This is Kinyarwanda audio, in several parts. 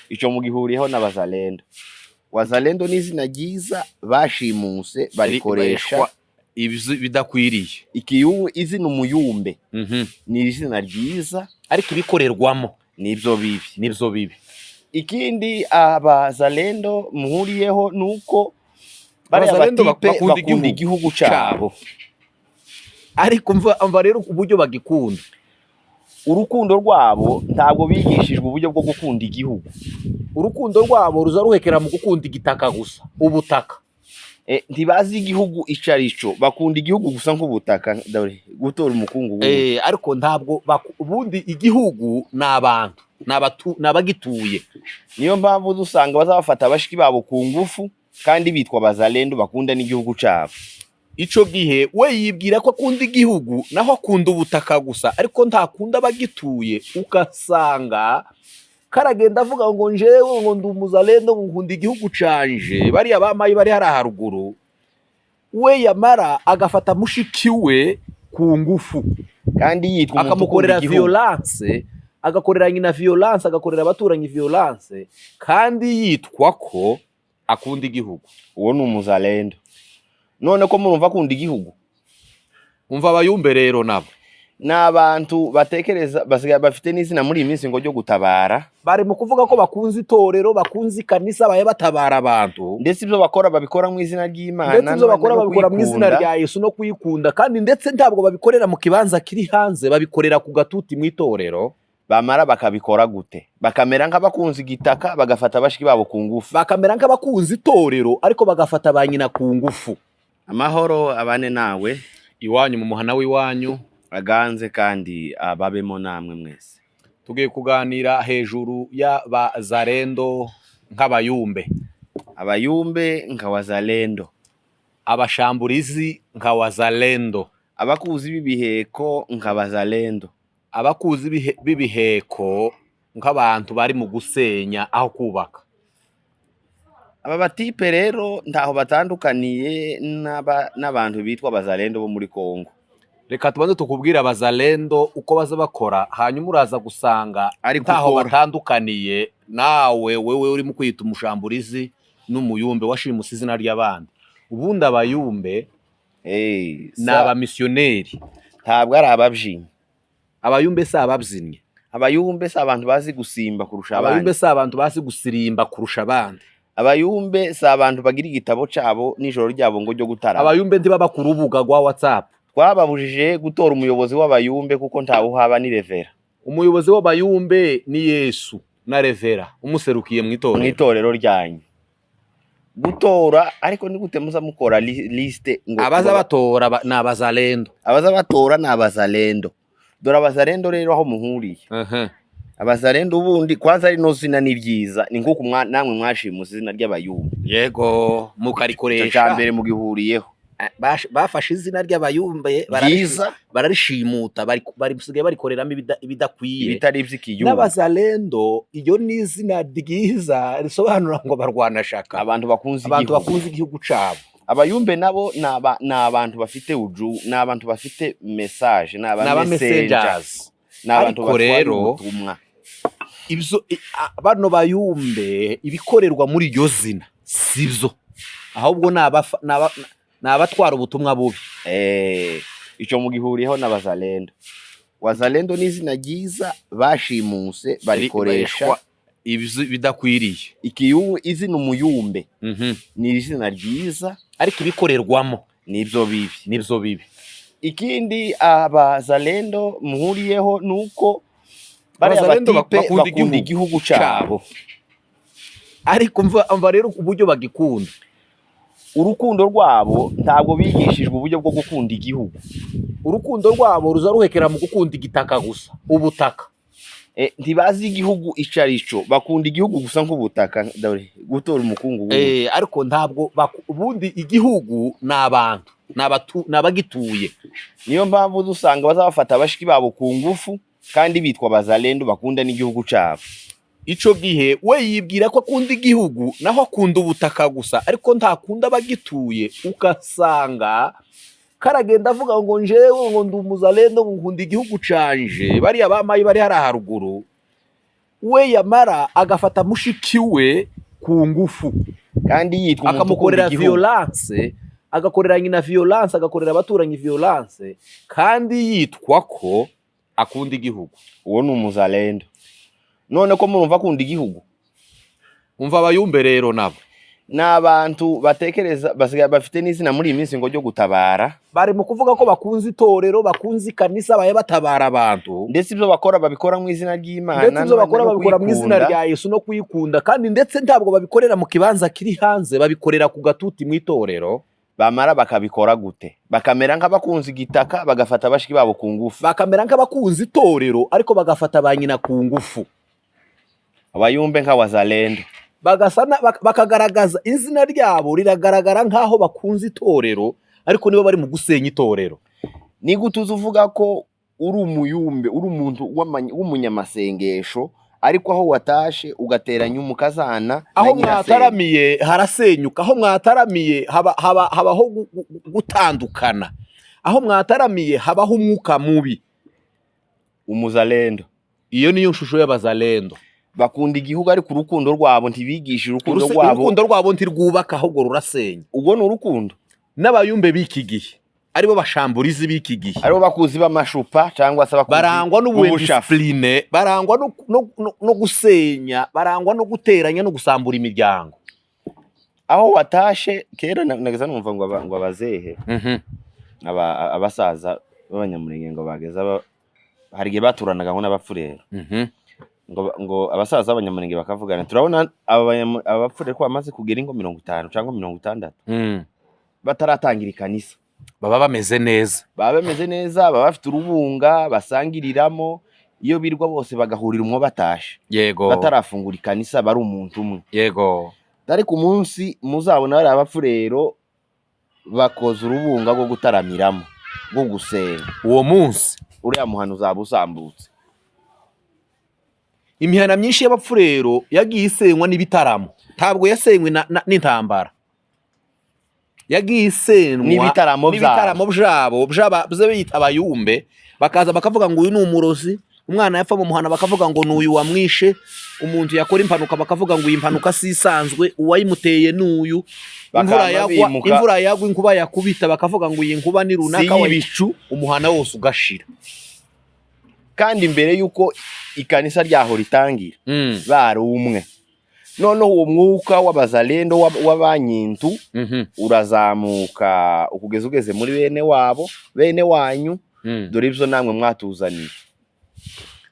ico mugihuriyeho n'abazalendo. Wazalendo ni izina ryiza bashimuse barikoresha bidakwiriye. Izina umuyumbe ni izina ryiza ariko ibikorerwamo nivyo bibi. Ikindi abazalendo muhuriyeho nuko abazalendo bakunda igihugu cabo, ariko mva rero uburyo bagikunda. Urukundo rwabo ntabwo bigishijwe uburyo bwo gukunda igihugu. Urukundo rwabo ruza ruhekera mu gukunda igitaka gusa, ubutaka. Ntibazi igihugu ico arico, bakunda igihugu gusa nk'ubutaka, gutora umukungu. Ariko ntabwo ubundi igihugu n'abantu n'abagituye. Niyo mpamvu dusanga bazabafata abashiki babo ku ngufu kandi bitwa abazalendo bakunda n'igihugu cabo. Ico gihe we yibwira ko akunda igihugu naho akunda ubutaka gusa, ariko ntakunda abagituye. Ukasanga karagenda avuga ngo njewe ngo ndi umuzalendo nkunda igihugu canje, bariya bamayi bari hari haruguru, we yamara agafata mushiki we ku ngufu kandi yitwa akamukorera violence, agakorera nyina violence, agakorera abaturanyi violence, kandi yitwa ko akunda igihugu. Uwo ni umuzalendo. None ko murumva akunda igihugu, umva abayumbe rero nabo n'abantu batekereza basigaye bafite n'izina muri iyi minsi ngo ryo gutabara. Bari mu kuvuga ko bakunze itorero, bakunze kanisa, baye batabara abantu, ndetse ibyo bakora babikora mu izina ry'Imana, ndetse ibyo bakora babikora mu izina rya Yesu no kuyikunda, kandi ndetse ntabwo babikorera mu kibanza kiri hanze, babikorera ku gatuti mu itorero. Bamara bakabikora gute? Bakamera nk'abakunze igitaka, bagafata abashiki babo ku ngufu. Bakamera nk'abakunze itorero ariko bagafata ba nyina ku ngufu. Amahoro abane nawe iwanyu mu muhana w'iwanyu, aganze kandi ababemo namwe mwese. Tugiye kuganira hejuru y'abazalendo nk'abayumbe. Abayumbe nka wazalendo, abashamburizi nka wazalendo, abakuzi b'ibiheko nka wazalendo, abakuzi b'ibiheko nk'abantu bari mu gusenya aho kubaka. Aba batipe rero ntaho batandukaniye n'abantu bitwa abazalendo bo muri Kongo. Reka tubanze tukubwira abazalendo uko baza bakora, hanyuma uraza gusanga ntaho batandukaniye nawe wewe uri mu kwita umushamburizi n'umuyumbe washimuse izina ry'abandi. Ubundi abayumbe ni abamisiyoneri, ntabwo ari ababyinnyi. Abayumbe si ababyinnyi, abayumbe si abantu bazi gusimba kurusha abandi, abayumbe si abantu bazi gusirimba kurusha abandi, abayumbe si abantu bagira igitabo cabo n'ijoro ryabo ngo ryo gutarama. Abayumbe ntibaba ku rubuga rwa WhatsApp. Twababujije gutora umuyobozi w'abayumbe kuko ntawe uhaba ni revera. Umuyobozi w'abayumbe ni Yesu na revera umuserukiye mu itorero ryanyu. Gutora ariko ni gute muza mukora liste ngo abaza batora ni abazalendo. Abaza batora ni abazalendo. Dore abazalendo rero aho muhuriye. Abazalendo ubundi kwanza ari no zina ni ryiza, ni nkuko namwe mwashimuse izina ry'abayumbe. Yego mukarikoresha cyambere mu gihuriyeho. Bafashe izina ry'abayumbe bararishimuta, bari musigaye barikoreramo ibidakwiye, ibitari iby'ikiyumbe. N'abazalendo iyo ni izina ryiza risobanura ngo barwana shaka, abantu bakunze igihugu cabo. Abayumbe nabo ni abantu bafite uju, ni abantu bafite message, ni messengers. Ariko rero bano bayumbe ibikorerwa muri iryo zina sivyo, ahubwo n'abatwara ubutumwa bubi. Ico mugihuriyeho n'abazalendo. Wazalendo ni izina ryiza bashimuse barikoresha bidakwiriye. Izina umuyumbe ni izina ryiza ariko ibikorerwamo nivyo bibi. Ikindi abazalendo muhuriyeho nuko abazalendo bakunda igihugu cabo, ariko mva rero uburyo bagikunda. Urukundo rwabo ntabwo bigishijwe uburyo bwo gukunda igihugu. Urukundo rwabo ruza ruhekera mu gukunda igitaka gusa, ubutaka. Ntibazi igihugu ico arico, bakunda igihugu gusa nk'ubutaka, gutora umukungu. Ariko ntabwo ubundi igihugu n'abantu n'abagituye. Niyo mpamvu dusanga bazabafata abashiki babo ku ngufu kandi bitwa abazalendo bakunda n'igihugu cabo. Ico gihe we yibwira ko akunda igihugu naho akunda ubutaka gusa, ariko ntakunda abagituye. Ukasanga karagenda avuga ngo njewe ngo ndi umuzalendo nkunda igihugu canje, bariya bamayi bari hari haruguru, we yamara agafata mushiki we ku ngufu kandi yitwa akamukorera violence, agakorera nyina violence, agakorera abaturanyi violence, kandi yitwa ko akunda igihugu. Uwo ni umuzalendo. None ko murumva akunda igihugu, umva abayumbe rero nabo n'abantu batekereza basigaye bafite n'izina muri iyi minsi ngo ryo gutabara. Bari mu kuvuga ko bakunze itorero, bakunze ikanisa, baye batabara abantu, ndetse ibyo bakora babikora mu izina ry'Imana, ndetse ibyo bakora babikora mu izina rya Yesu no kuyikunda, kandi ndetse ntabwo babikorera mu kibanza kiri hanze, babikorera ku gatuti mu itorero. Bamara bakabikora gute? Bakamera nk'abakunze igitaka, bagafata bashiki babo ku ngufu. Bakamera nk'abakunze itorero ariko bagafata ba nyina ku ngufu. Abayumbe nk'abazalendo bakagaragaza izina ryabo riragaragara nk'aho bakunze itorero, ariko nibo bari mu gusenya itorero. Ni gute uvuga ko uri umuyumbe, uri umuntu w'umunyamasengesho, ariko aho watashe ugateranya umukazana, aho mwataramiye harasenyuka, aho mwataramiye habaho gutandukana, aho mwataramiye habaho umwuka mubi. Umuzalendo, iyo niyo shusho y'abazalendo. Bakunda igihugu ariko urukundo rwabo ntibigisha urukundo rwabo. Urukundo rwabo ntirwubaka ahubwo rurasenya. Ubwo ni urukundo. N'abayumbe b'iki gihe aribo bashamburizi b'iki gihe, aribo bakuzi b'amashupa cyangwa se bakuzi barangwa n'ubudisipline, barangwa no gusenya, barangwa no guteranya no gusambura imiryango. Aho watashe kera nageza numva ngo abazehe abasaza b'abanyamurenge ngo bageza hari gihe baturanaga ngo n'abapfurero, ngo abasaza b'abanyamurenge bakavugana, turabona abapfurero ko bamaze kugera ingo 50 cyangwa 60 bataratangira ikanisa. Baba bameze neza, baba bafite urubunga basangiriramo, iyo birwa bose bagahurira umwo batashe. Yego, batarafungura ikanisa, bari umuntu umwe. Yego, ariko umunsi muzabona bari abapfurero bakoze urubunga rwo gutaramiramo, rwo gusenga, uwo munsi uriya muhano uzaba usambutse. Imihana myinshi y'abapfurero yagiye isenywa n'ibitaramo, ntabwo yasenywe n'intambara, yagiye isenywa n'ibitaramo byabo bita abayumbe. Bakaza bakavuga ngo uyu ni umurozi, umwana yapfa mu muhana bakavuga ngo n'uyu wamwishe, umuntu yakora impanuka bakavuga ngo iyi mpanuka si isanzwe, uwayimuteye n'uyu, imvura yagwa inkuba yakubita bakavuga ngo iyi nkuba ni runaka w'ibicu, umuhana wose ugashira. Kandi mbere yuko ikanisa ryaho ritangira bari umwe. Noneho uwo mwuka w'abazalendo w'abanyintu urazamuka ukugeze muri bene wabo, bene wanyu, dore ibyo namwe mwatuzaniye.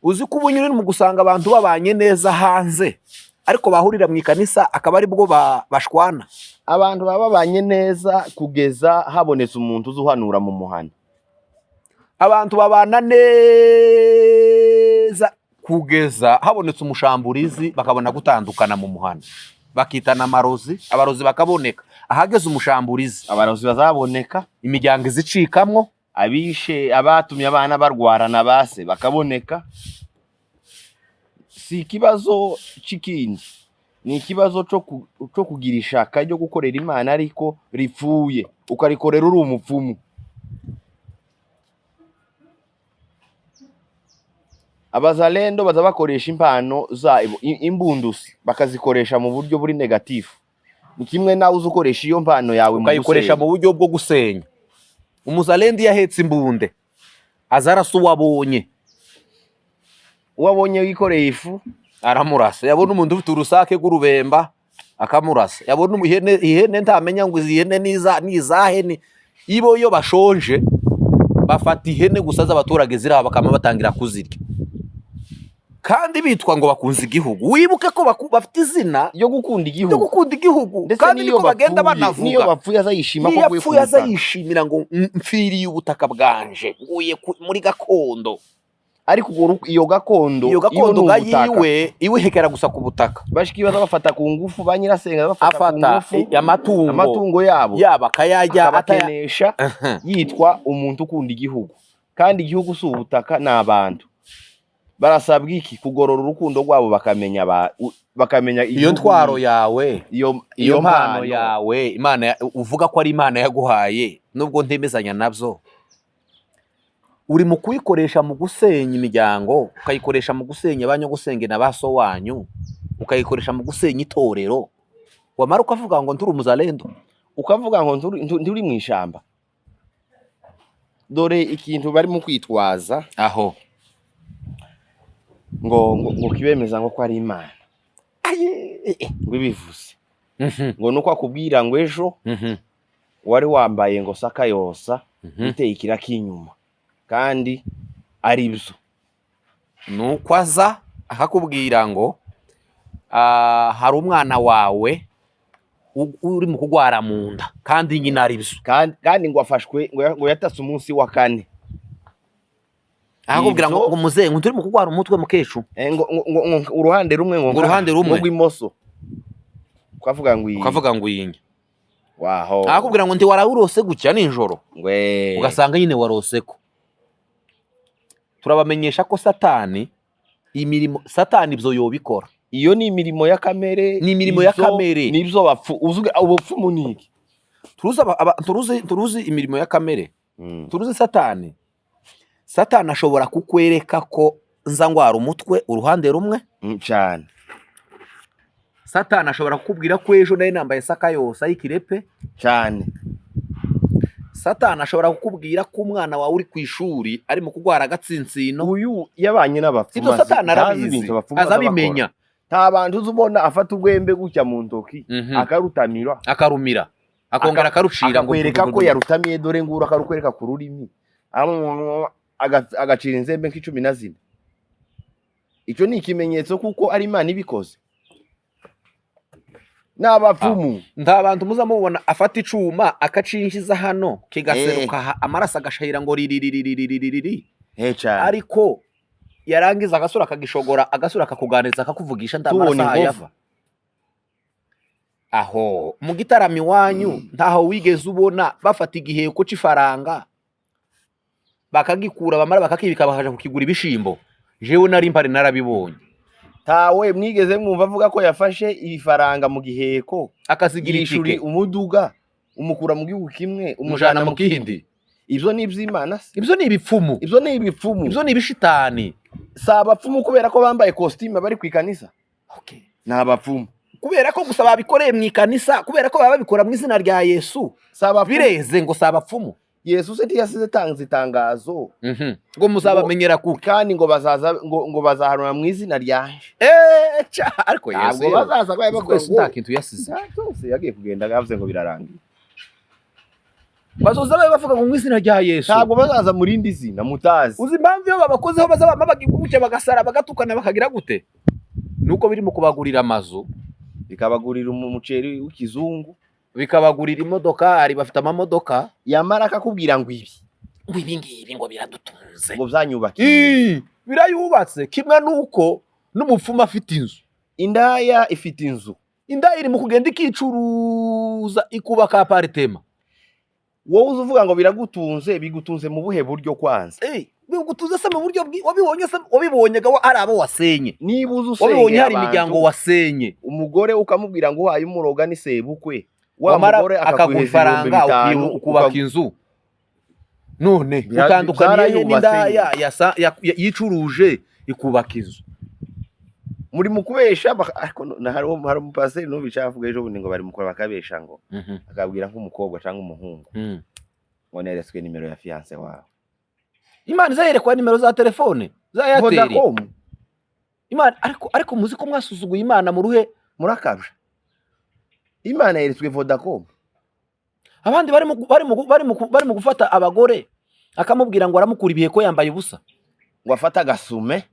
Uzi ko ubunyuri mu gusanga abantu babanye neza hanze, ariko bahurira mu ikanisa akaba ari bwo bashwana. Abantu babanye neza kugeza habonetse umuntu uzuhanura mu muhana. Abantu babana neza kugeza habonetse umushamburizi, bakabona gutandukana mu muhana, bakitana amarozi, abarozi bakaboneka. Ahageze umushamburizi, abarozi bazaboneka, imiryango izicikamwo, abishe abatumye abana barwarana base bakaboneka. Si ikibazo c'ikindi, ni ikibazo cyo kugira ishaka ryo gukorera Imana ariko ripfuye, ukarikorera uri umupfumu. Abazalendo baza bakoresha impano zabo, imbundusi bakazikoresha mu buryo buri negatifu. Ni kimwe nawe uzukoresha iyo mpano yawe mu ukayikoresha mu buryo bwo gusenya. Umuzalendo yahetse imbunde azarasa uwabonye wikoreye ifu aramurasa. Yabona umuntu ufite urusake rw'urubemba akamurasa. Yabona ihene ntamenya ngo izi hene nizahene. Ibo yo bashonje bafata ihene gusa z'abaturage ziraha bakama batangira kuzirya, kandi bitwa ngo bakunze igihugu. Wibuke ko bafite izina yo gukunda igihugu, kandi niko bagenda banavuga. Niyo bapfuye azayishima ko yapfuye azayishimira ngo mfiriye ubutaka bwanje, nguye muri gakondo. Ariko iyo gakondo iwe hekera gusa ku butaka. Bashiki baza bafata ku ngufu, ba nyirasenga bafata ku ngufu amatungo yabo akayajya akabakenesha, yitwa umuntu ukunda igihugu. Kandi igihugu si ubutaka, ni abantu. Barasabwa iki? Kugorora urukundo rwabo, bakamenya iyo ntwaro yawe, iyo mpano yawe Imana uvuga ko ari Imana yaguhaye, nubwo ntemezanya nabyo. uri mu kuyikoresha mu gusenya imiryango, ukayikoresha mu gusenya abanyogusenge na baso wanyu, ukayikoresha mu gusenya itorero, wamara ukavuga ngo nturi umuzalendo, ukavuga ngo nturi mu ishamba. Dore ikintu bari mu kwitwaza aho ngo kibemeza ngo ko ari Imana ngo ibivuze ngo nuko akubwira ngo ejo wari wambaye ngo saka yosa uteye ikiraka inyuma kandi ari byo. nuko aza akakubwira ngo hari umwana wawe uri mu kugwara mu nda kandi nyina ari byo, kandi ngo afashwe ngo yatase umunsi wa 4. akakubwira ngo muzehe ngo turi mu kugwara umutwe mukecu, ngo uruhande rumwe ngo rw'imoso, ukavuga ngo iyinya. waho akakubwira ngo ndi warawurose gutya nijoro, ngwe ugasanga nyine waroseko. Turabamenyesha ko satani ibyo yobikora. Iyo ni imirimo ya kamere, nibyo bapfu ubupfumu niki. Turuzi imirimo ya kamere. Turuzi satani ashobora kukwereka ko nza ngwara umutwe uruhande rumwe cyane. Satani ashobora kukubwira ko ejo nayo nambaye saka yose ayikirepe cyane. Satani ashobora kukubwira ko umwana wawe uri ku ishuri ari mu kugwara agatsinsino. Uyu yabanye n'abapfumu, ibyo satani arabizi, azabimenya. Nta bantu uzubona afata urwembe gutya mu ntoki akarumira akongera akarucira ngo kwereka ko yarutamiye, dore ngura akarukwereka ku rurimi agacira inzembe nk'14. Icyo ni ikimenyetso kuko ari Imana ibikoze. N'abapfumu nta bantu muza mubona afata icuma akacinshiza hano kigaseruka amaraso agashahira ngo riririririri, ariko yarangiza agasura akagishogora, agasura akakuganiriza akakuvugisha ndamaraso ayava. Aho mu gitaramo iwanyu ntaho wigeze ubona bafata igiheko c'ifaranga bakagikura bamara bakakibika bakaja kukigura ibishimbo? Jewe nari mpari narabibonye. Tawe mwigeze mwumva avuga ko yafashe ifaranga mu giheko akasigira ishuri umuduga umukura mu gihugu kimwe umujana mu kindi? Ibyo ni iby'Imana se? Ibyo ni ibipfumu. Ibyo ni ibipfumu. Ibyo ni ibishitani. Si abapfumu kubera ko bambaye costume bari ku ikanisa. Okay. Ni abapfumu kubera ko gusa babikoreye mu ikanisa, kubera ko baba babikora mu izina rya Yesu. Bireze ngo si abapfumu. Yesu se ntiyasize tanze itangazo ngo muzabamenyera kuki, kandi ngo bazaza ngo bazahanura mu izina ryanje. Ariko Yesu bazaza nta kintu yasize. Cyose yagiye kugenda gavuze ngo birarangiye. Bazoza bavuga ngo mu izina rya Yesu. Ntabwo bazaza mu rindi zina mutazi. Uzi impamvu iyo babakozeho baza bagiguke bagasara bagatukana bakagira gute? Nuko biri mu kubagurira amazu, bikabagurira umuceri w'ikizungu, bikabagurira imodokari, bafite amamodoka, yamara akakubwira ngo ibi ngibi ngo biradutunze, ngo byanyubakiye. Birayubatse kimwe nuko n'umupfumu afite inzu. Indaya ifite inzu. Indaya iri mu kugenda ikicuruza ikubaka apartema. Wowe uvuga ngo biragutunze, bigutunze mu buhe buryo kwanza? Bigutunze se mu buryo wabibonye ari abo wasenye. Niba uzusenge wabibonye hari imiryango wasenye, umugore ukamubwira ngo uhaye umuroga ni sebukwe, wamara akagufaranga ukubaka inzu. None utandukaniye n'indaya yicuruje ikubaka inzu. Muri mukubesha hari umupaseri n'ubicavuga ejo bundi ngo bari mukora bakabesha ngo akabwira nk'umukobwa cyangwa umuhungu ngo neretswe nimero ya fiance wawe. Imana izayerekwa nimero za telefone za Airtel. Imana ariko muzi ko mwasuzuguye Imana mu ruhe murakabje. Imana yeretswe Vodacom. Abandi bari mu gufata abagore akamubwira ngo aramukura ibiheko yambaye ubusa, ngo afata agasume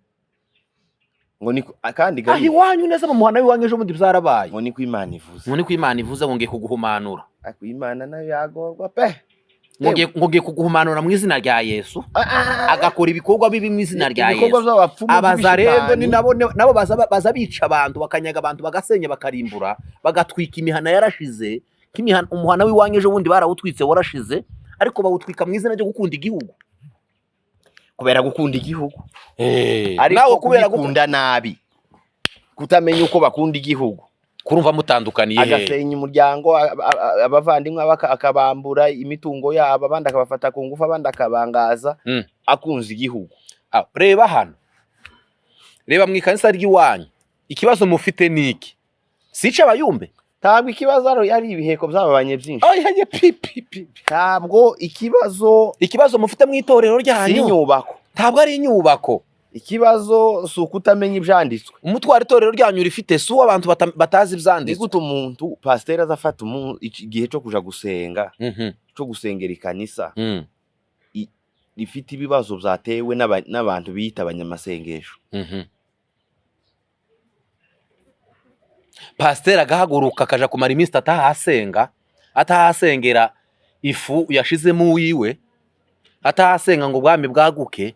ngo ni kandi gari iwanyu neza mu muhana w'iwanyu ejo mundi byarabaye, ngo ni ko Imana ivuze, ngo ni ko Imana ivuze ngo ngiye kuguhumanura. Ariko Imana nayo yagorwa pe, ngo ngiye kuguhumanura mu izina rya Yesu, agakora ibikorwa bibi mu izina rya Yesu. Abazarendo ni nabo baza bica abantu, bakanyaga abantu, bagasenya, bakarimbura, bagatwika imihana yarashize. Umuhana w'iwanyu ejo bundi barawutwitse warashize, ariko bawutwika mu izina ryo gukunda igihugu. Kubera gukunda igihugu, ariko kubera gukunda nabi, kutamenya uko bakunda igihugu, kurumva mutandukaniye he agasenya umuryango abavandimwe akabambura imitungo yabo, abandi akabafata ku ngufu, abandi akabangaza akunze igihugu. Reba hano, reba mu ikanisa ry'iwanyu, ikibazo mufite niki? Sica abayumbe? Ntabwo ikibazo ari ibiheko byababanye byinshi. Ntabwo ikibazo mufite mu itorero ryanyu si inyubako. Ntabwo ari inyubako. Ikibazo si ukutamenya ibyanditswe. Umutwaro itorero ryanyu rifite si uw'abantu batazi ibyanditswe. Ni gute umuntu pasiteri azafata igihe cyo kuja gusenga, cyo gusengera ikanisa rifite ibibazo byatewe n'abantu biyita abanyamasengesho. Pasiteri agahaguruka akaja kumara iminsi atahasengera ifu yashizemo uwiwe, atahasenga ngo ubwami bwaguke,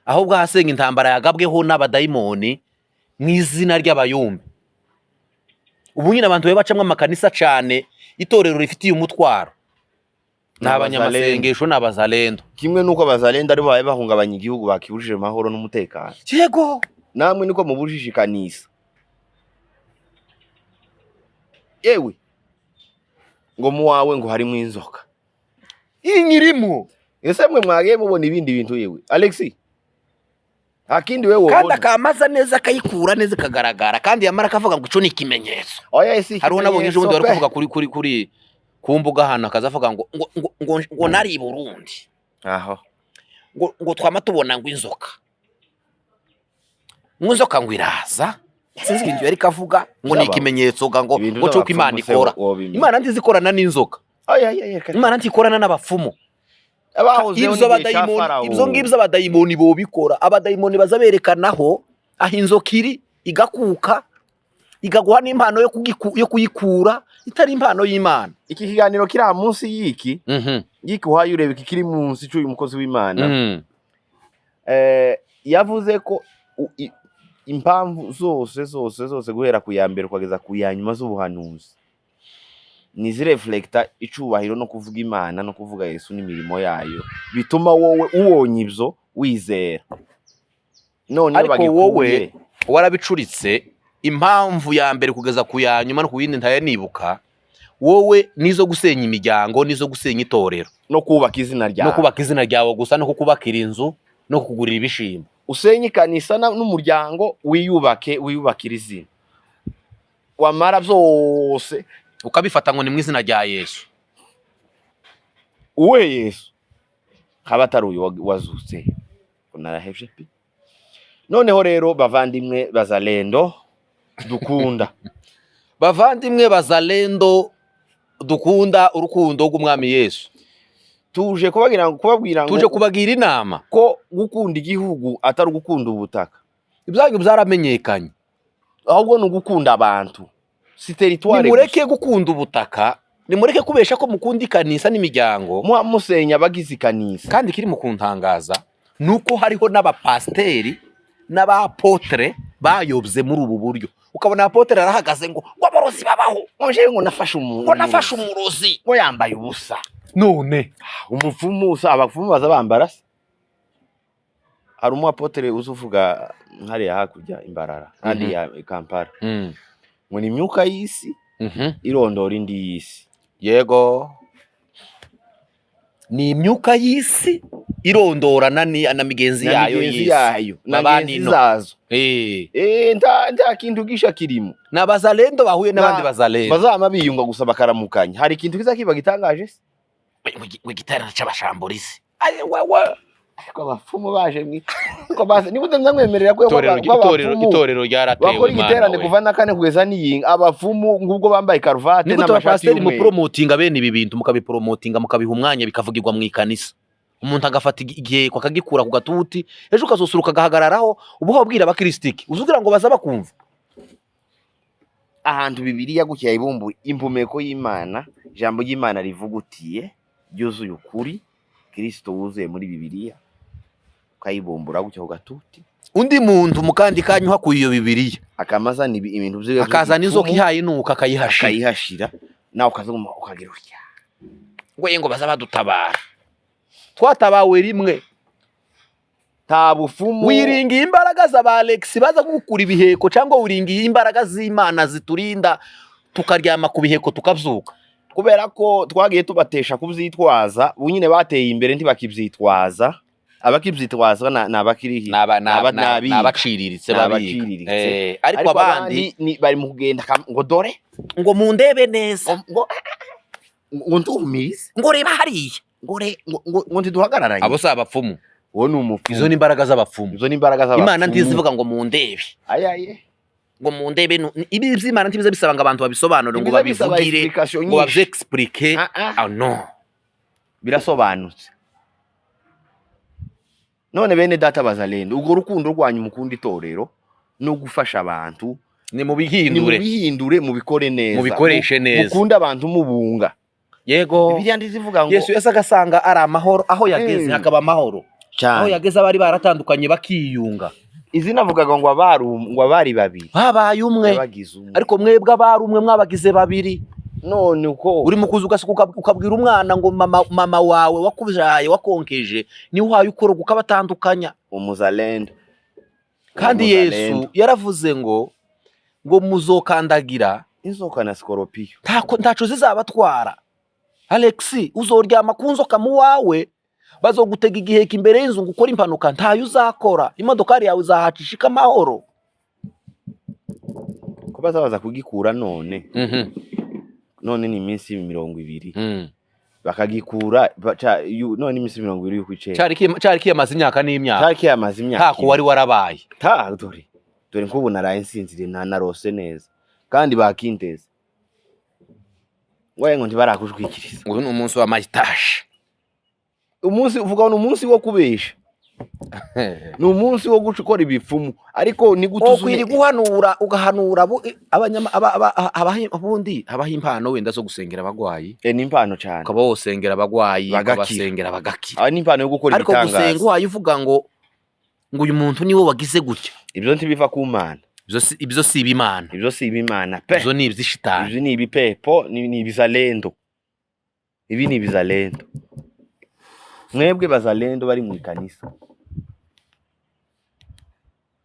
ahubwo ahasenga intambara yagabweho n'abadayimoni mu izina ry'abayumbe. Ubu nyine abantu bacamwe amakanisa cyane, itorero rifitiye umutwaro n'abanyamasengesho n'abazalendo. Kimwe nuko abazalendo ari baye bahungabanya igihugu, bakibujije amahoro n'umutekano. Yego, namwe niko mubujije ikanisa. Yewe ngo muwawe ngo harimo inzoka inyirimo. Ese mwe mwagiye mubona ibindi bintu yewe Alexi? Akindi wewe wobona kandi akamaza neza akayikura neza kagaragara, kandi yamara akavuga ngo ico ni ikimenyetso. Oya isi hariho nabonye ejo bundi bari kuvuga kuri ku mbuga hano, akazavuga ngo nari i Burundi aho ngo twama tubona ngo inzoka ngo iraza, sinzi ibintu yari kavuga ngo ni ikimenyetso ngo cyo Imana ikora. Imana ntizikorana n'inzoka. Imana ntikorana n'abapfumu. Ibyo ngibyo abadayimoni bo bikora. Abadayimoni bazaberekanaho aho inzoka iri, igakuka, igaguha n'impano yo kuyikura, itari impano y'Imana. Iki kiganiro kiri munsi y'iki uhaye ureba iki kiri munsi cy'uyu mukozi w'Imana. Yavuze ko impamvu zose guhera ku ya mbere ukageza ku ya nyuma z'ubuhanuzi ni zireflecta icubahiro no kuvuga Imana no kuvuga Yesu n'imirimo yayo, bituma wowe ubonye ibyo wizera. None ariko wowe warabicuritse, impamvu ya mbere kugeza ku ya nyuma no ku yindi ntaye nibuka, wowe nizo gusenya imiryango, nizo gusenya itorero no kubaka izina ryawe gusa, no kukubakira inzu, no kukugurira ibishimbo. Usenye ikanisa n'umuryango, wiyubakira izina, wamara byose ukabifata ngo ni mu izina rya Yesu. Uwe Yesu haba atari uyu wazutse, narahevye pe. Noneho rero bavandimwe bazalendo dukunda bavandimwe bazalendo dukunda urukundo rw'umwami Yesu, tuje kubagira inama ko gukunda igihugu atari gukunda ubutaka. Ibyanyu byaramenyekanye, ahubwo no gukunda abantu. Si territoire. Nimureke gukunda ubutaka, nimureke kubesha ko mukunda ikanisa n'imiryango, musenya abagize ikanisa. Kandi kiri mu kuntangaza nuko hariho n'abapasteri n'abapotre bayobye muri ubu buryo. Ukabona apotre arahagaze ngo aborozi babaho, ngo nafashe umurozi, ngo yambaye ubusa. None umupfumu abapfumu baza bambara se? Hari umuapotre uzuvuga hariya hakurya Imbarara handi ya Kampala, ngo ni imyuka y'isi irondora indi y'isi. Yego, ni imyuka y'isi irondora na migenzi yayo y'isi n'abanino zazo. Nta kintu gisha kirimo. N'abazalendo bahuye n'abandi bazalendo bazama biyunga gusa bakaramukanya. Hari ikintu kizakiba gitangaje se? We giterana cy'abashamburizi. Wewe ko abapfumu baje ko baze nibuze mwemerera ko itorero ryaratewe bakora igiterane kuva na kane kugeza n'iyinga. Abapfumu ngubwo bambaye karuvate n'amashati y'umweru, mu promotinga bene ibi bintu, mukabipromotinga mukabiha umwanya bikavugirwa mu ikanisa. Umuntu agafata igihe akagikura ku gatuti, ejo ukazosuruka agahagararaho ubuho bwira abakiristiki uzugira ngo baza bakumva. Ahantu Bibiliya gutya ibumbu impumeko y'Imana, ijambo ry'Imana rivugutiye byuzuye ukuri, Kristo wuzuye muri Bibiliya, ukayibumbura gutya ku gatuti. Undi muntu mukandi kanyu hakuye iyo Bibiliya akamazana ibintu byo akazana inzoka ihaye nuka akayihashira, nawe ukazuma ukagira urya ngo baza badutabara. Twatabawe rimwe. Tabufumu wiringiye imbaraga za Alex baza gukura ibiheko, cyangwa wiringiye imbaraga z'Imana ziturinda tukaryama ku biheko tukabyuka. kubera ko twagiye tubatesha kubyitwaza ubu nyine bateye imbere ntibakibyitwaza abakibyitwaza nabakirihi nabaciriritse babiga ariko abandi bari mu kugenda ngo dore ngo mundebe neza ngo ntumize ngo reba hariya ngo ntiduhagararanye abo si abapfumu uwo ni umupfumu izo ni imbaraga z'abapfumu Imana ntizivuga ngo mundebe ayaye ngo mundebe ibi by'Imana ntibize bisaba ngo abantu babisobanure ngo babivugire ngo bavyexplique no birasobanutse none bene data bazalendo ubwo rukundo rwanyu mukunda itorero no gufasha abantu ni mu bihindure mu bikore neza mu bikoreshe neza mukunda abantu mubunga yego Bibiliya ndizivuga ngo Yesu yasagasanga ari amahoro aho yageze hakaba amahoro aho yageze abari baratandukanye bakiyunga izi navugaga ngo abari babiri babaye umwe ariko mwebwe abari umwe mwabagize babiri none uko uri mukuzi ukabwira umwana ngo mama wawe wakujaye wakonkeje ni uhaye ukoroga ukabatandukanya umuzalendo kandi Yesu yaravuze ngo muzokandagira inzoka na skoropiyo ntaco zizabatwara Alexi uzoryama ku nzoka mu wawe bazogutega igiheka imbere y'inzu ngo ukora impanuka ntayo uzakora imodokari yawe izahacishika amahoro ko bazabaza kugikura none none ni iminsi 20 bakagikura none iminsi 20 yuko icera cyari kiyamaze imyaka n'imyaka ntako wari warabaye dore nk'ubu naraye nsinzire narose neza kandi bakinteze ngo ntibarakushwikiriza uyu ni umunsi wa mayitashe umunsi uvuga ni umunsi wo kubesha ni umunsi wo gukora ibipfumu ariko ni gutuzuye guhanura ugahanura abundi abaha impano wenda zo gusengera abagwayi ni impano cyane ukaba wosengera abagwayi ukabasengera bagakira ni impano yo gukora ibitangaza ariko gusenga uhaye uvuga ngo uyu muntu niwe wagize gutya ibyo ntibiva ku Mana ibyo si ibimana pe ibyo ni iby'ishitani ibyo ni ibipepo ni ibizalendo ibi ni ibizalendo mwebwe bazalendo bari mu ikanisa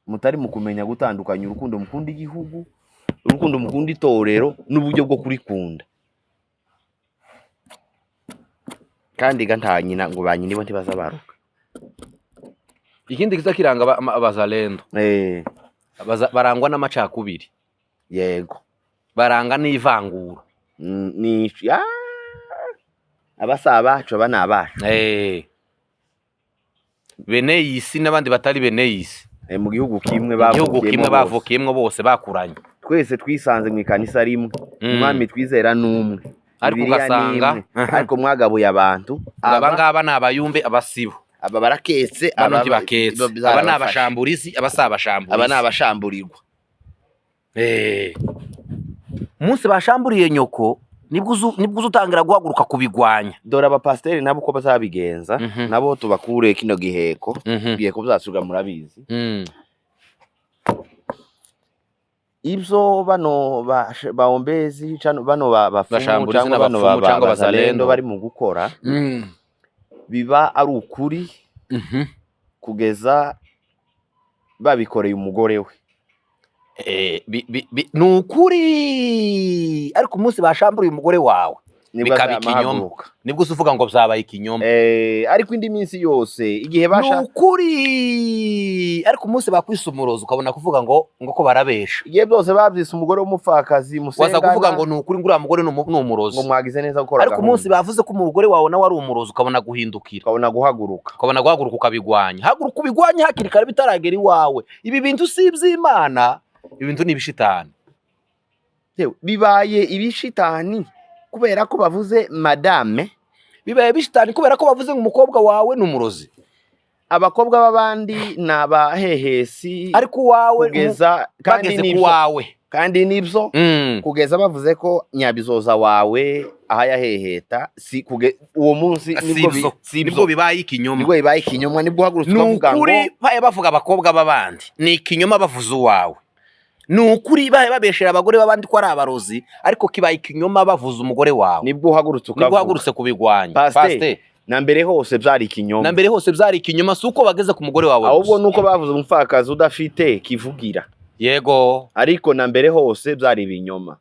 mutari mu kumenya gutandukanya urukundo mukunda igihugu urukundo mukunda itorero n'uburyo bwo kurikunda kandi gantanyina ngo banyine bo ntibazabaruka ikindi kiza kiranga abazalendo barangwa n'amacakubiri yego baranga n'ivangura ni abasabacu banabacu bene yisi n'abandi batari bene yisi mu gihugu kimwe bavukiyemo bose bakuranye twese twisanze mu ikanisa rimwe umwami twizera n'umwe ariko ugasanga ariko mwagabuye abantu abangaba ni abayumbe abasibo aba baraketse aba ni abashamburizi abasabashamburizi aba ni abashamburirwa umunsi bashamburiye nyoko nibwo uzutangira guhaguruka kubigwanya dore abapasiteri nabo uko bazabigenza nabo tubakure kino giheko giheko bizasuga murabizi ibyo bano baombezi bano bafumu cyangwa bano bazalendo bari mu gukora biba ari ukuri kugeza babikoreye umugore we ni ukuri ariko umunsi bashamburiye umugore wawe bikaba ikinyoma nibwo uvuga ngo byabaye ikinyoma ariko indi minsi yose igihe basha ni ukuri ariko umunsi bakwisa umurozi ukabona kuvuga ngo ko barabesha igihe byose babyise umugore w'umupfakazi musengana waza kuvuga ngo ni ukuri nguriya mugore ni umurozi ngo mwagize neza gukora ariko umunsi bavuze ko umugore wawe nawe ari umurozi ukabona guhindukira ukabona guhaguruka ukabigwanya haguruka ubigwanya hakiri kare bitaragera iwawe ibi bintu si iby'Imana ibintu ni ibishitani bibaye ibishitani kubera ko bavuze madame bibaye bishitani kubera ko bavuze ngo umukobwa wawe ni umurozi abakobwa b'abandi nabahehesi ariko wawe kugeza kandi nibyo kugeza bavuze ko nyabizoza wawe aha yaheheta uwo munsi nibwo bibaye ikinyoma nibwo uhagurutse ukavuga ngo ni ukuri bavuga abakobwa b'abandi ni ikinyoma bavuze uwawe ni ukuri babeshera abagore b'abandi ko ari abarozi ariko kibaye ikinyoma bavuze umugore wawe nibwo uhagurutse kubigwanya pastor na mbere hose byari ikinyoma si uko bageze ku mugore wawe ahubwo nuko bavuze umupfakazi udafite kivugira yego ariko na mbere hose byari ibinyoma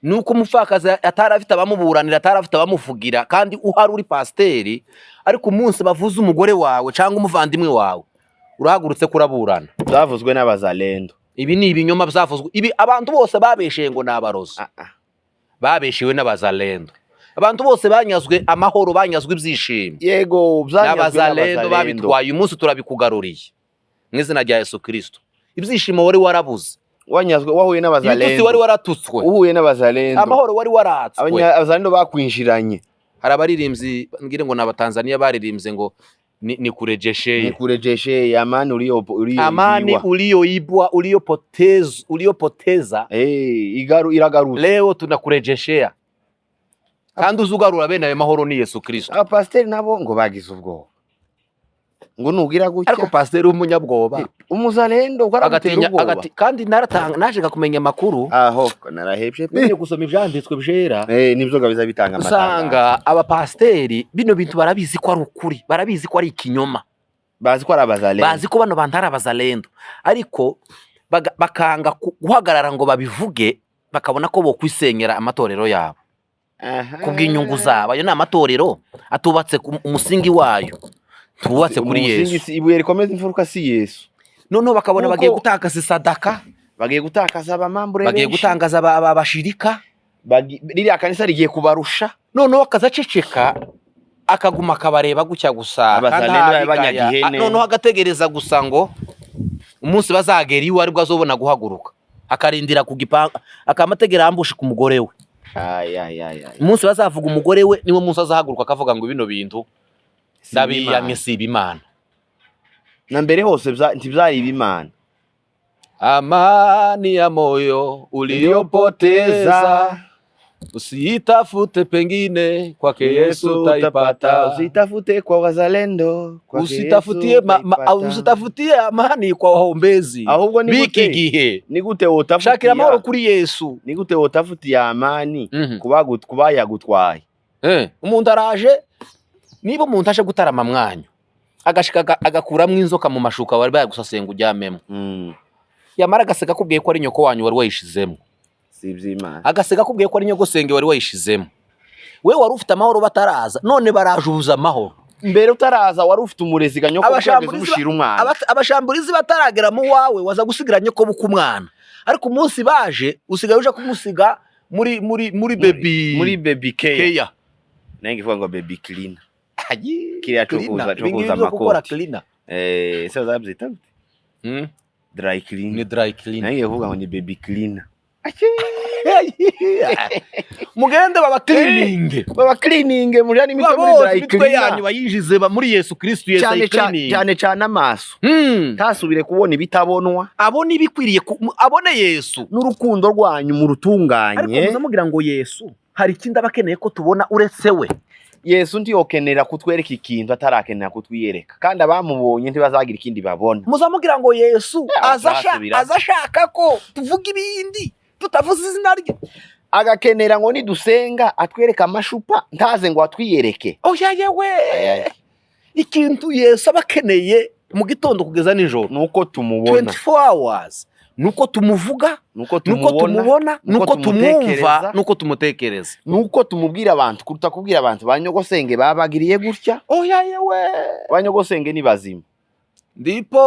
nuko umupfakazi atari afite abamuburanira, atari afite abamuvugira, kandi uhari uri pasiteri, ariko umunsi bavuze umugore wawe cyangwa umuvandimwe wawe urahagurutse kuraburana. Zavuzwe n'abazalendo. Ibi ni ibinyoma byavuzwe. Ibi abantu bose babesheye ngo nabarozi. Babeshewe n'abazalendo. Abantu bose banyazwe amahoro, banyazwe ibyishimo. Yego, n'abazalendo babitwaye. Umunsi turabikugaruriye mu izina rya Yesu Kristo. Ibyishimo wari warabuze, wanyazwe, wahuye n'abazalendo. Ibitutsi wari waratutswe, uhuye n'abazalendo. Amahoro wari waratswe, abazalendo bakwinjiranye. Hari abaririmbyi ngire ngo n'Abatanzania baririmbye ngo ni kurejeshe amani uliyopoteza iragarutse. Leo tunakurejeshea. Kandi uzugarura bene ayo mahoro ni Yesu Kristo. Abapasiteri nabo ngo bagize ubwoba, ngo nugira gutya. Ariko pasiteri w'umunyabwoba, umuzalendo ugaragutera ubwoba. Kandi naje kumenya amakuru, aho narahebye pe gusoma ibyanditswe byera. Nibyo gabiza bitanga amatanga. Usanga abapasiteri bino bintu barabizi ko ari ukuri, barabizi ko ari ikinyoma, bazi ko ari abazalendo, bazi ko bano bantu ari abazalendo, ariko bakanga guhagarara ngo babivuge, bakabona ko bo kwisenyera amatorero yabo kubw'inyungu zabo. Ayo ni amatorero atubatse umusingi wayo, tubatse kuri Yesu. Ibuye rikomeza imfuruka si Yesu. Noneho bakabona bagiye gutakaza sadaka, bagiye gutakaza abamambure, bagiye gutangaza abashirika, ririya kanisa rigiye kubarusha. Noneho akazaceceka akaguma akabareba gutya gusa, noneho agategereza gusa ngo umunsi bazagera iwe aribwo azobona guhaguruka, akarindira ku gipanga, akamategera ambushi ku mugore we. Umunsi bazavuga umugore we niwo munsi azahaguruka akavuga ngo bino bintu ndabiyamye si ibimana. Na mbere hose ntibyari ibimana. Amani ya moyo uliyopoteza, usitafute pengine, kwake Yesu utaipata. Usitafute kwa wazalendo, usitafutie amani kwa waombezi. Ahubwo biki gihe nigute wotafutia, shakira amahoro kuri Yesu. Nigute wotafutia amani kubayagutwaye. Umuntu araje, niba umuntu aje gutarama mwanyu agashika agakuramwe inzoka mu mashuka wari bayagusasenga ujyamemo, yamara agaseka kubwiye ko ari nyoko wanyu wari wayishizemo, sibyimana, agaseka kubwiye ko ari nyogosenge wari wayishizemo, we wari ufite amahoro bataraza, none barajuza amahoro. Mbere utaraza wari ufite umurezi ganyoko kwageza umushira umwana. Abashamburizi bataragera mu wawe waza gusigira nyoko buku umwana, ariko umunsi baje usigaye uje kumusiga muri baby care. Nange ivuga ngo baby clean. Kiriya cukuza amakoti. Se zabyita dry clean. Ni dry clean. Nange ivuga ngo ni baby clean. Mugende baba cleaning mujani mitwe muri dry clean yanyu bayinjize muri Yesu Kristo. Yesu cleaning cyane amaso tasubire kubona ibitabonwa, abone ibikwiriye, abone Yesu n'urukundo rwanyu mu rutunganye. Ariko muzamugira ngo Yesu hari ikindi abakeneye ko tubona uretse we. Yesu ndiyokenera kutwereka ikintu atarakenera kutwiyereka, kandi abamubonye ntibazagira ikindi babona. Muzamugira ngo Yesu azashaka ko tuvuga ibindi tutavuze izina rye, agakenera ngo nidusenga atwereka amashupa ntaze ngo atwiyereke. Yewe ikintu Yesu abakeneye mu gitondo kugeza nijoro nuko tumubona 24 hours, nuko tumuvuga, nuko tumubona, nuko tumwumva, nuko tumutekereza, nuko tumubwira abantu kuruta kubwira abantu banyogosenge babagiriye gutya. Yewe banyogosenge ni bazima, ndipo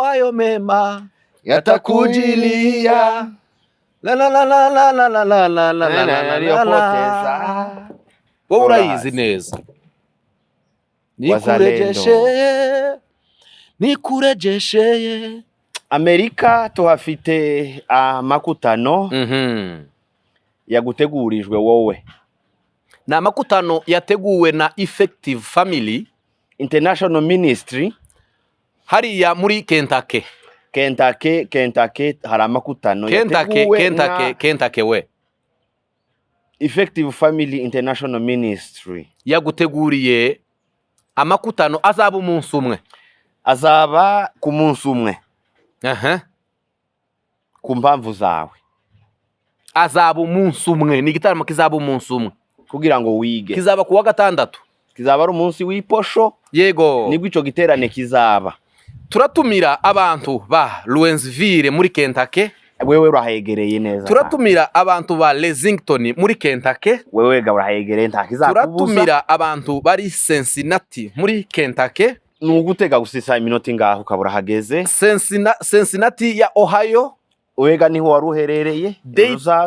ayo mema yatakujilia wowe urayizi neza. Nikurejeshe Amerika tuhafite amakutano yagutegurijwe wowe. Na amakutano yateguwe na Effective Family International Ministry hariya muri Kentucky hari amakutano yateguwe Kentucky we. Effective Family International Ministry yaguteguriye amakutano azaba umunsi umwe, azaba ku munsi umwe. Ku mpamvu zawe azaba umunsi umwe, ni igitaramo kizaba umunsi umwe kugira ngo wige. Kizaba kuwa gatandatu, kizaba ari umunsi w'iposho. Yego, nibwo ico giterane kizaba. Turatumira abantu ba Louisville muri Kentucky, wewe urahegereye neza. Turatumira abantu ba Lexington muri Kentucky. Wewe ga urahegereye nta kizakubuza. Turatumira abantu bari Cincinnati muri Kentucky. Nugutega gusisa iminota ingaho ukabura hageze. Cincinnati ya Ohio. Wega niho waruherereye.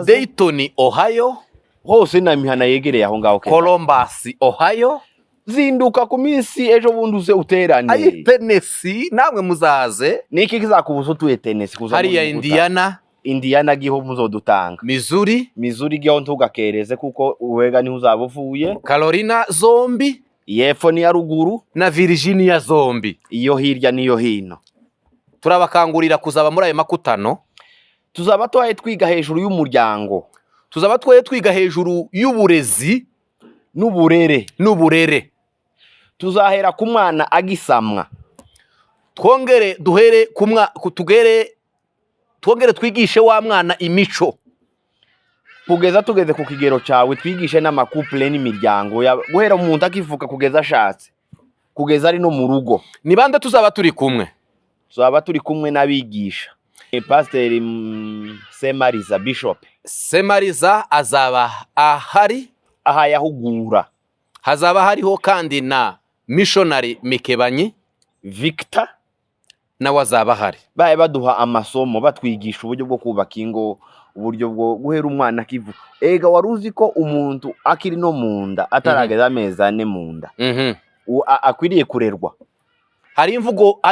Dayton, Ohio. Hose na mihana yegereye aho ngaho. Columbus, Ohio. Zinduka ku minsi ejo bundi uze uterane. Ayi Tennessee namwe muzaze. Niki kizakubuza utuye Tennessee kuza. Hari ya Indiana giho muzodutanga. Missouri giho ntugakereze kuko wega niho uzabuvuye. Carolina zombi. Yepfo ni ya ruguru na Virginia zombi. Iyo hirya niyo hino. Turabakangurira kuzaba muri ayo makutano. Tuzaba twaye twiga hejuru y'umuryango. Tuzaba twaye twiga hejuru y'uburezi n'uburere. Tuzahera ku mwana agisamwa. Twongere twigishe wa mwana imico. Tugeze ku kigero cyawe twigishe n'amakouple n'imiryango guhera umuntu akivuka kugeza ashatse. Kugeza ari no mu rugo. Ni bande tuzaba turi kumwe? Tuzaba turi kumwe n'abigisha. Pastor Semariza Bishop. Semariza azaba ahari ahayahugura. Hazaba hariho kandi na missionary Mikebanyi Victor na wazaba hari. Baye baduha amasomo batwigisha uburyo bwo kubaka ingo, uburyo bwo guhera umwana akivu. Ega waruzi ko umuntu akiri no munda atarageza amezi 4 munda. Akwiriye kurerwa. Hari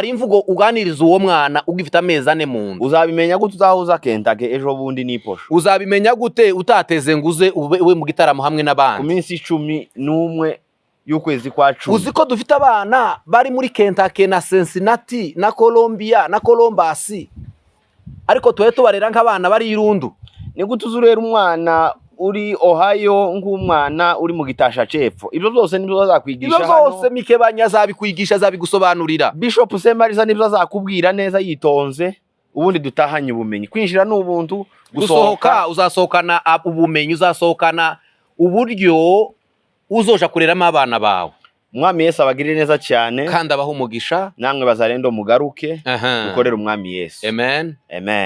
imvugo uganiriza uwo mwana ugifite amezi 4 munda. Uzabimenya gute uzahuza Kentucky ejo bundi niposho? Uzabimenya gute utateze nguze ube mu gitaramo hamwe n'abandi? Ku minsi 11 y'ukwezi kwa 10. Uzi ko dufite abana bari muri Kentucky na Cincinnati na Columbia na Columbus. Ariko tuwe tubarera nk'abana bari irundu. Ni gute uzurera umwana uri Ohio nk'umwana uri mu gitasha cepfo? Ibyo byose nibyo azakwigisha hano. Ibyo byose Mikebanya azabikwigisha azabigusobanurira. Bishop Semariza nibyo azakubwira neza yitonze. Ubundi dutahanye ubumenyi. Kwinjira n'ubuntu, gusohoka uzasohokana ubumenyi, uzasohokana uburyo uzoja kureramo abana bawe. Umwami Yesu abagirire neza cyane kandi abaho umugisha. Namwe bazarendo mugaruke ukorera umwami Yesu. Amen. Amen.